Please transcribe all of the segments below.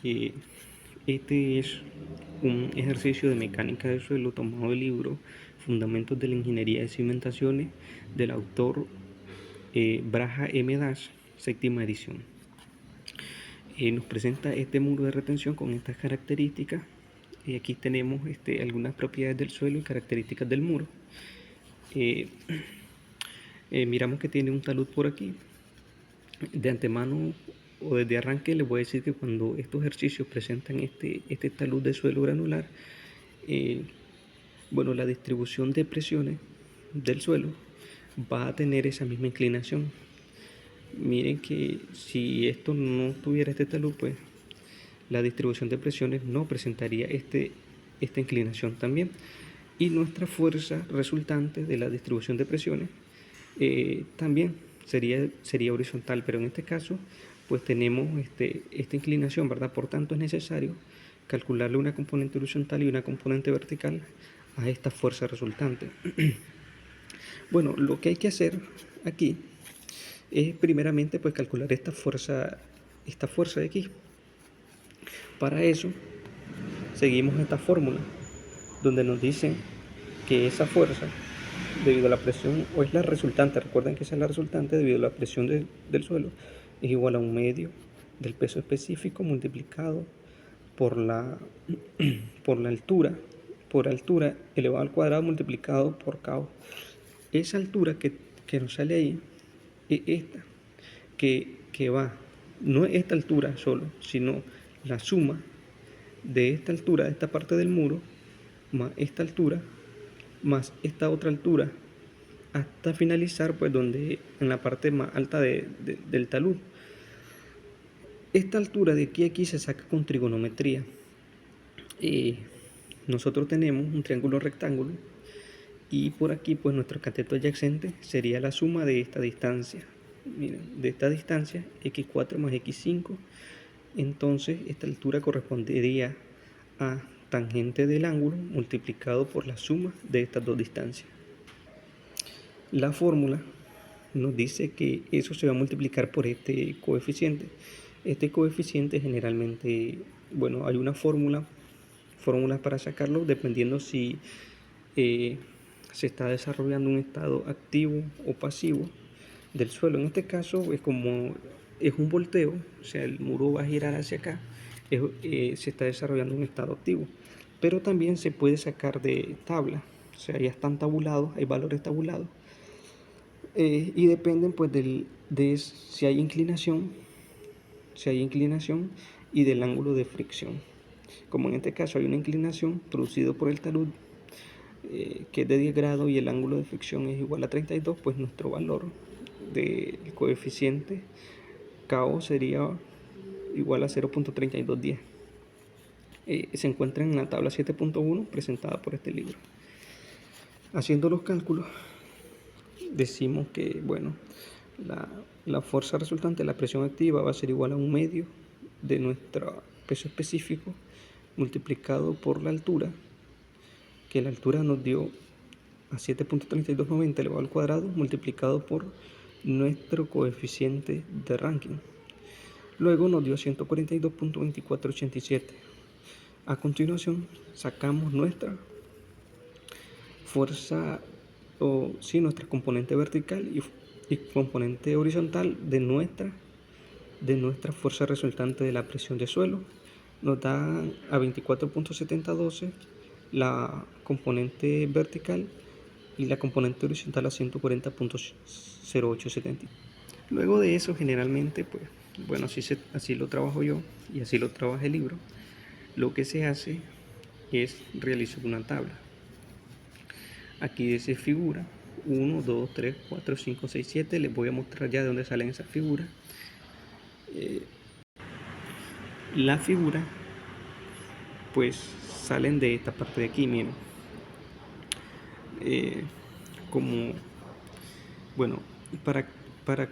Eh, este es un ejercicio de mecánica del suelo tomado del libro Fundamentos de la Ingeniería de Cimentaciones del autor Braja M. Dash, séptima edición. Nos presenta este muro de retención con estas características. Aquí tenemos algunas propiedades del suelo y características del muro. Eh, miramos que tiene un talud por aquí. De antemano o desde arranque les voy a decir que cuando estos ejercicios presentan este talud de suelo granular, eh, bueno, la distribución de presiones del suelo va a tener esa misma inclinación. Miren que si esto no tuviera este talud, pues la distribución de presiones no presentaría esta inclinación también. Y nuestra fuerza resultante de la distribución de presiones también sería horizontal, pero en este caso pues tenemos esta inclinación, ¿verdad? Por tanto es necesario calcularle una componente horizontal y una componente vertical a esta fuerza resultante. Bueno, lo que hay que hacer aquí es primeramente pues calcular esta fuerza de aquí. Para eso seguimos esta fórmula donde nos dicen que esa fuerza debido a la presión, o es la resultante, recuerden que esa es la resultante debido a la presión del suelo, es igual a un medio del peso específico multiplicado por la, por altura elevado al cuadrado multiplicado por cabo. Esa altura que nos sale ahí es esta, que va, no es esta altura solo, sino la suma de esta altura, de esta parte del muro, más esta altura, más esta otra altura, hasta finalizar pues donde en la parte más alta del talud. Esta altura de aquí a aquí se saca con trigonometría. Nosotros tenemos un triángulo rectángulo y por aquí pues nuestro cateto adyacente sería la suma de esta distancia. Miren, de esta distancia x4 más x5, entonces esta altura correspondería a tangente del ángulo multiplicado por la suma de estas dos distancias. La fórmula nos dice que eso se va a multiplicar por este coeficiente. Este coeficiente generalmente, bueno, hay una fórmula para sacarlo dependiendo si se está desarrollando un estado activo o pasivo del suelo. En este caso es como es un volteo, o sea, el muro va a girar hacia acá, se está desarrollando un estado activo. Pero también se puede sacar de tabla, o sea, ya están tabulados, hay valores tabulados. Y dependen pues de si hay inclinación y del ángulo de fricción. Como en este caso hay una inclinación producido por el talud que es de 10 grados y el ángulo de fricción es igual a 32, pues nuestro valor del coeficiente KO sería igual a 0.3210. Se encuentra en la tabla 7.1 presentada por este libro. Haciendo los cálculos, decimos que, bueno, la fuerza resultante de la presión activa va a ser igual a un medio de nuestro peso específico multiplicado por la altura, que la altura nos dio a 7.3290 elevado al cuadrado multiplicado por nuestro coeficiente de Rankine. Luego nos dio 142.2487. A continuación sacamos nuestra fuerza nuestra componente vertical y componente horizontal de nuestra fuerza resultante de la presión de suelo. Nos da a 24.7012 la componente vertical y la componente horizontal a 140.0870. Luego de eso, generalmente, pues, bueno, así lo trabajo yo y así lo trabaja el libro. Lo que se hace es realizar una tabla. Aquí dice figura 1, 2, 3, 4, 5, 6, 7. Les voy a mostrar ya de dónde salen esas figuras. La figura pues salen de esta parte de aquí, miren. Como, bueno, para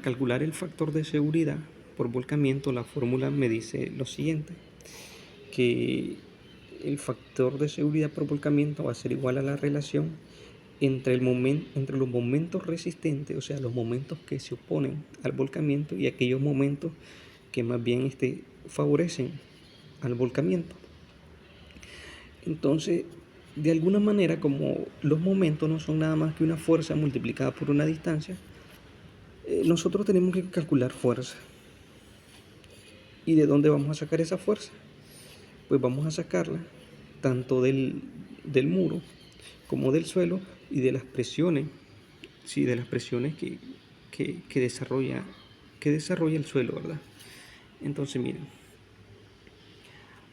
calcular el factor de seguridad por volcamiento, la fórmula me dice lo siguiente, que el factor de seguridad por volcamiento va a ser igual a la relación entre los momentos resistentes, o sea, los momentos que se oponen al volcamiento y aquellos momentos que más bien favorecen al volcamiento. Entonces, de alguna manera, como los momentos no son nada más que una fuerza multiplicada por una distancia, nosotros tenemos que calcular fuerza. ¿Y de dónde vamos a sacar esa fuerza? Pues vamos a sacarla tanto del muro como del suelo y de las presiones, sí, de las presiones que desarrolla el suelo, ¿verdad? Entonces, miren,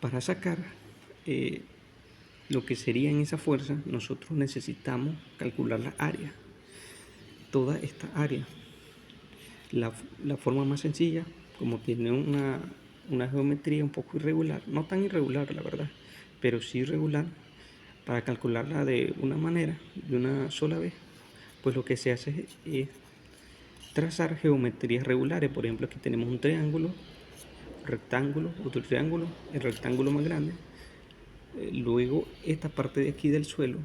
para sacar lo que sería en esa fuerza, nosotros necesitamos calcular la área, toda esta área. La forma más sencilla, como tiene una geometría un poco irregular, no tan irregular la verdad, pero sí irregular, para calcularla de una manera, de una sola vez, pues lo que se hace es trazar geometrías regulares. Por ejemplo, aquí tenemos un triángulo, rectángulo, otro triángulo, el rectángulo más grande. Luego esta parte de aquí del suelo,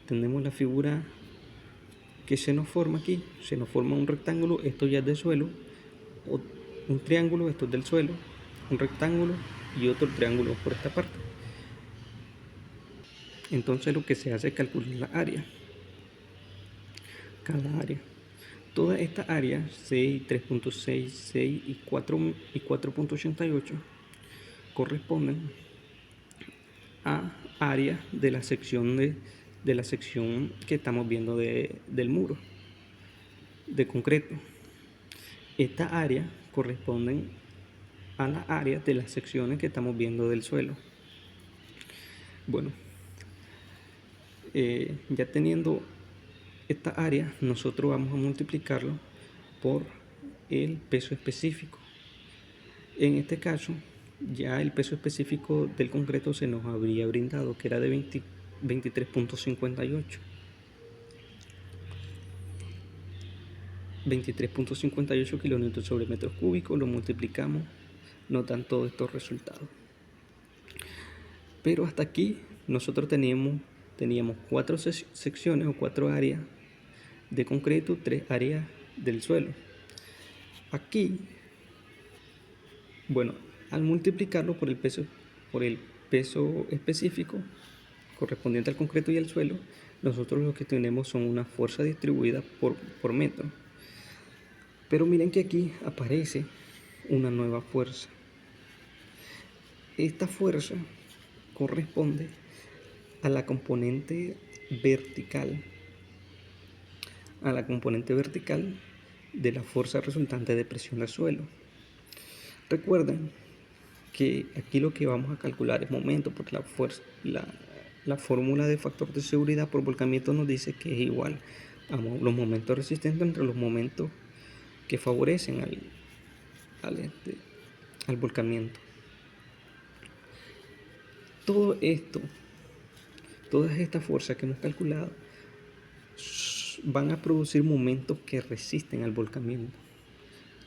tenemos la figura que se nos forma aquí, se nos forma un rectángulo, esto ya es del suelo, un triángulo, esto es del suelo, un rectángulo y otro triángulo por esta parte. Entonces lo que se hace es calcular la área, cada área. Toda esta área, 6, 3.6, 6 y 4.88, corresponden a áreas de la sección que estamos viendo del muro de concreto. Esta área corresponden a las áreas de las secciones que estamos viendo del suelo. Bueno, ya teniendo esta área, nosotros vamos a multiplicarlo por el peso específico. En este caso, ya el peso específico del concreto se nos habría brindado, que era de 23.58. 23.58 kilonewtons sobre metros cúbicos, lo multiplicamos, nos dan todos estos resultados. Pero hasta aquí nosotros teníamos 4 secciones o 4 áreas de concreto, 3 áreas del suelo. Aquí, bueno, al multiplicarlo por el peso específico correspondiente al concreto y al suelo, nosotros lo que tenemos son una fuerza distribuida por metro. Pero miren que aquí aparece una nueva fuerza. Esta fuerza corresponde a la componente vertical, de la fuerza resultante de presión del suelo. Recuerden que aquí lo que vamos a calcular es momento, porque la fórmula de factor de seguridad por volcamiento nos dice que es igual a los momentos resistentes entre los momentos que favorecen al volcamiento. Todo esto, todas estas fuerzas que hemos calculado van a producir momentos que resisten al volcamiento.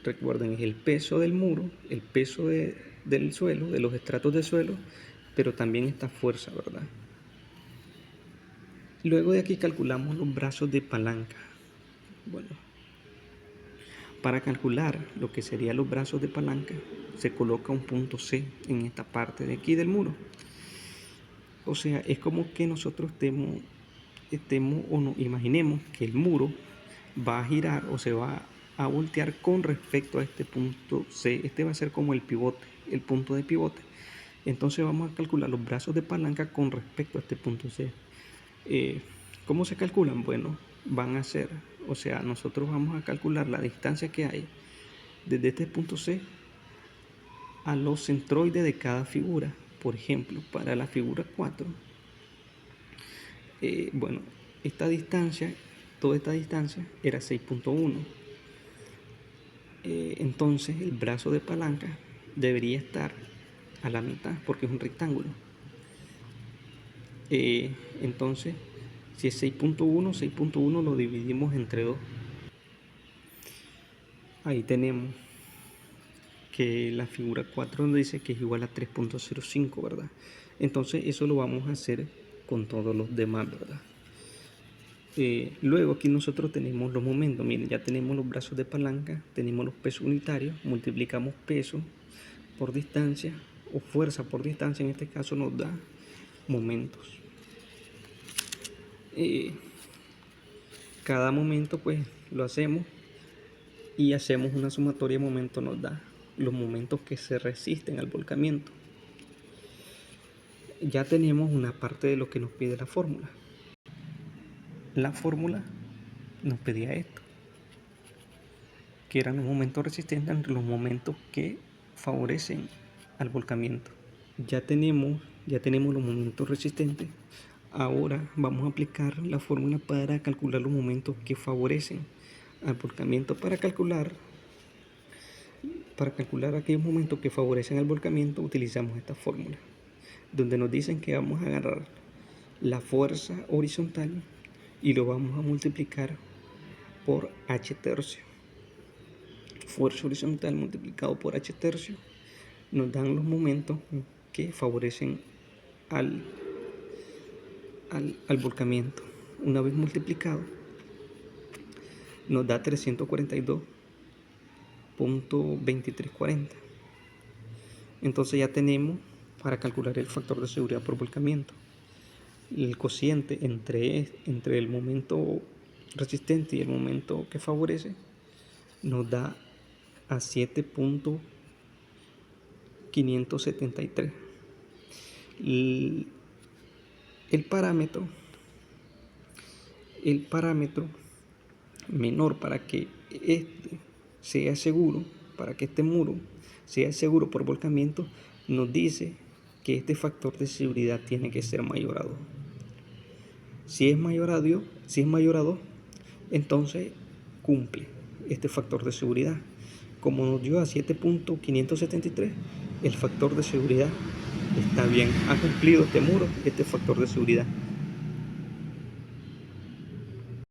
Recuerden, es el peso del muro, el peso del suelo, de los estratos del suelo, pero también esta fuerza, ¿verdad? Luego de aquí calculamos los brazos de palanca. Bueno, para calcular lo que serían los brazos de palanca, se coloca un punto C en esta parte de aquí del muro. O sea, es como que nosotros estemos o nos imaginemos que el muro va a girar o se va a voltear con respecto a este punto C. Este va a ser como el pivote, el punto de pivote. Entonces vamos a calcular los brazos de palanca con respecto a este punto C. ¿Cómo se calculan? Bueno, van a ser, o sea, nosotros vamos a calcular la distancia que hay desde este punto C a los centroides de cada figura. Por ejemplo, para la figura 4, bueno, toda esta distancia era 6.1. Entonces el brazo de palanca debería estar a la mitad porque es un rectángulo. Entonces, si es 6.1 lo dividimos entre 2. Ahí tenemos que la figura 4 nos dice que es igual a 3.05, ¿verdad? Entonces eso lo vamos a hacer con todos los demás, ¿verdad? Luego aquí nosotros tenemos los momentos. Miren, ya tenemos los brazos de palanca, tenemos los pesos unitarios, multiplicamos peso por distancia o fuerza por distancia, en este caso nos da momentos. Cada momento pues lo hacemos y hacemos una sumatoria de momentos, nos da los momentos que se resisten al volcamiento. Ya tenemos una parte de lo que nos pide la fórmula. La fórmula nos pedía esto, que eran los momentos resistentes entre los momentos que favorecen al volcamiento. Ya tenemos los momentos resistentes. Ahora vamos a aplicar la fórmula para calcular los momentos que favorecen al volcamiento. Para calcular aquellos momentos que favorecen al volcamiento utilizamos esta fórmula, donde nos dicen que vamos a agarrar la fuerza horizontal y lo vamos a multiplicar por h tercio. Fuerza horizontal multiplicado por h tercio nos dan los momentos que favorecen al volcamiento. Una vez multiplicado nos da 342.2340. Entonces ya tenemos para calcular el factor de seguridad por volcamiento. El cociente entre el momento resistente y el momento que favorece nos da a 7.573. El parámetro menor para que este muro sea seguro por volcamiento, nos dice que este factor de seguridad tiene que ser mayor a 2. Si es mayor a 2, entonces cumple este factor de seguridad. Como nos dio a 7.573, el factor de seguridad está bien, ha cumplido este muro, este factor de seguridad.